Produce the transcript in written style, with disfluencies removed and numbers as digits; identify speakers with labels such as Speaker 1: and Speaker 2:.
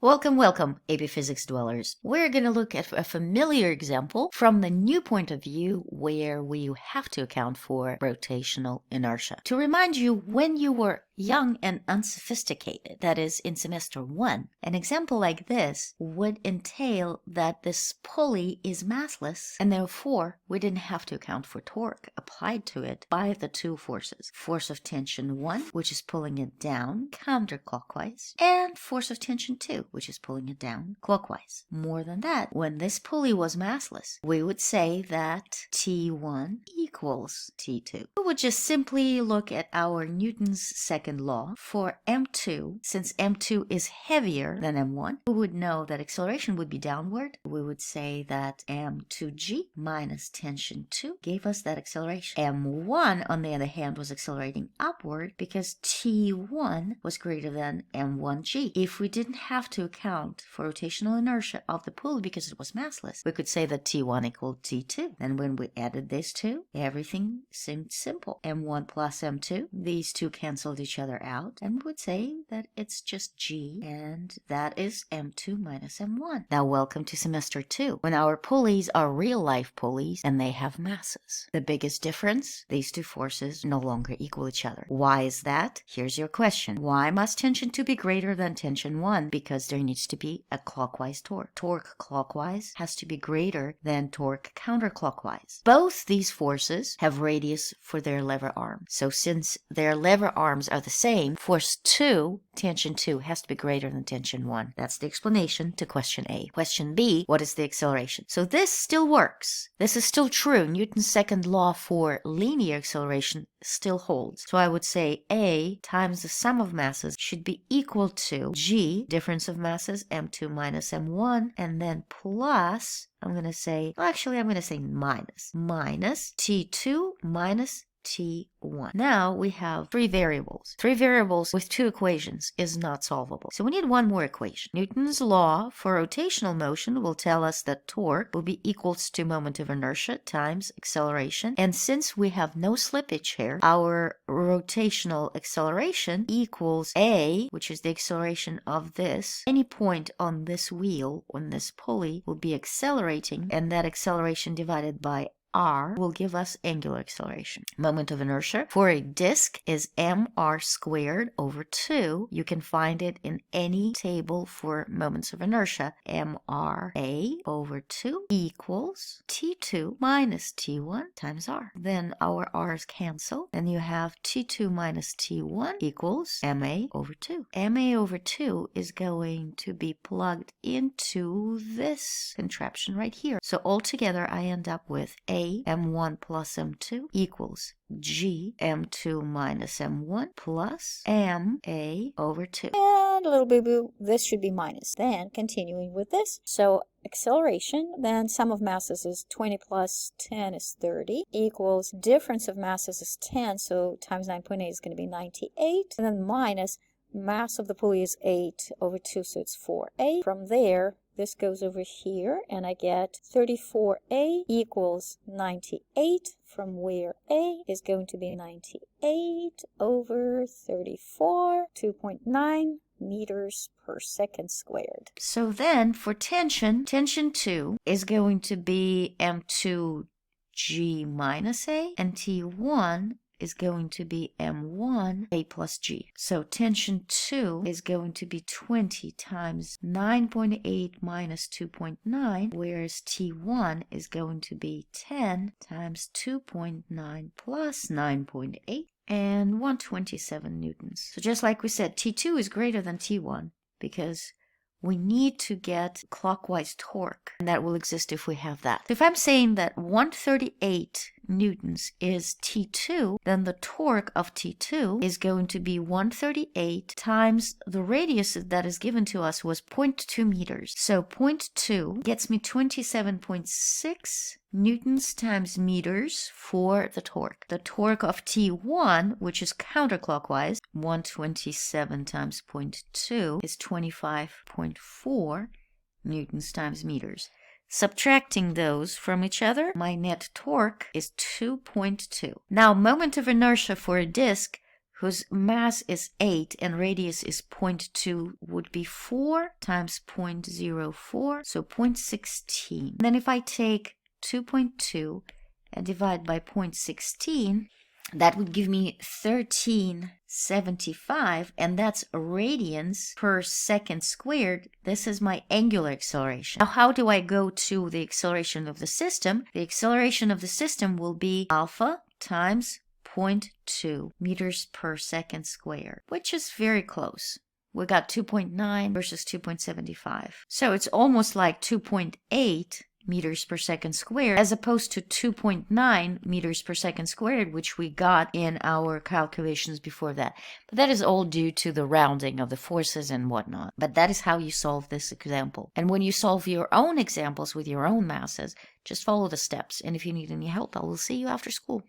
Speaker 1: Welcome, AP Physics dwellers. We're going to look at a familiar example from the new point of view where we have to account for rotational inertia. To remind you, when you were young and unsophisticated, that is, in semester 1, an example like this would entail that this pulley is massless, and therefore we didn't have to account for torque applied to it by the two forces. Force of tension 1, which is pulling it down counterclockwise, and force of tension 2, which is pulling it down clockwise. More than that, when this pulley was massless, we would say that T1 equals T2. We would just simply look at our Newton's second law for M2. Since M2 is heavier than M1, we would know that acceleration would be downward. We would say that M2g minus tension 2 gave us that acceleration. M1, on the other hand, was accelerating upward because T1 was greater than M1g. If we didn't have to account for rotational inertia of the pulley because it was massless, we could say that T1 equaled T2. And when we added these two, everything seemed simple. M1 plus M2, these two canceled each other out, and we would say that it's just G, and that is M2 minus M1. Now welcome to semester 2, when our pulleys are real-life pulleys and they have masses. The biggest difference, these two forces no longer equal each other. Why is that? Here's your question. Why must tension 2 be greater than tension 1? Because there needs to be a clockwise torque. Torque clockwise has to be greater than torque counterclockwise. Both these forces have radius for their lever arms. So since their lever arms are the same, force 2, tension 2, has to be greater than tension 1. That's the explanation to question A. Question B, what is the acceleration? So this still works. This is still true. Newton's second law for linear acceleration still holds. So I would say A times the sum of masses should be equal to G, difference of masses, M2 minus M1, and then plus, I'm going to say minus T2 minus T1. Now we have three variables. Three variables with two equations is not solvable. So we need one more equation. Newton's law for rotational motion will tell us that torque will be equals to moment of inertia times acceleration. And since we have no slippage here, our rotational acceleration equals A, which is the acceleration of this. Any point on this wheel, on this pulley, will be accelerating, and that acceleration divided by R will give us angular acceleration. Moment of inertia for a disk is mr squared over 2. You can find it in any table for moments of inertia. mRA over 2 equals T2 minus T1 times R. Then our R's cancel, and you have T2 minus T1 equals MA over 2. MA over 2 is going to be plugged into this contraption right here. So altogether, I end up with M1 plus M2 equals G M2 minus M1 plus MA over 2.
Speaker 2: And a little boo-boo, this should be minus. Then continuing with this, so acceleration, then sum of masses is 20 plus 10 is 30 equals difference of masses is 10, so times 9.8 is going to be 98, and then minus mass of the pulley is 8 over 2, so it's 4A. From there, this goes over here, and I get 34A equals 98, from where A is going to be 98 over 34, 2.9 meters per second squared.
Speaker 1: So then for tension 2 is going to be M2G minus A, and T1 is going to be M1 A plus G. So tension 2 is going to be 20 times 9.8 minus 2.9, whereas T1 is going to be 10 times 2.9 plus 9.8, and 127 newtons. So just like we said, T2 is greater than T1 because we need to get clockwise torque, and that will exist if we have that. So if I'm saying that 138 newtons is T2, then the torque of T2 is going to be 138 times the radius that is given to us was 0.2 meters. So 0.2 gets me 27.6 newtons times meters for the torque. The torque of T1, which is counterclockwise, 127 times 0.2 is 25.4 newtons times meters. Subtracting those from each other, my net torque is 2.2. Now, moment of inertia for a disk whose mass is 8 and radius is 0.2 would be 4 times 0.04, so 0.16. Then if I take 2.2 and divide by 0.16, that would give me 1375, and that's radians per second squared. This is my angular acceleration. Now, how do I go to the acceleration of the system? The acceleration of the system will be alpha times 0.2 meters per second squared, which is very close. We got 2.9 versus 2.75. So it's almost like 2.8 meters per second squared as opposed to 2.9 meters per second squared, which we got in our calculations before that. But that is all due to the rounding of the forces and whatnot. But that is how you solve this example. And when you solve your own examples with your own masses, just follow the steps. And if you need any help, I will see you after school.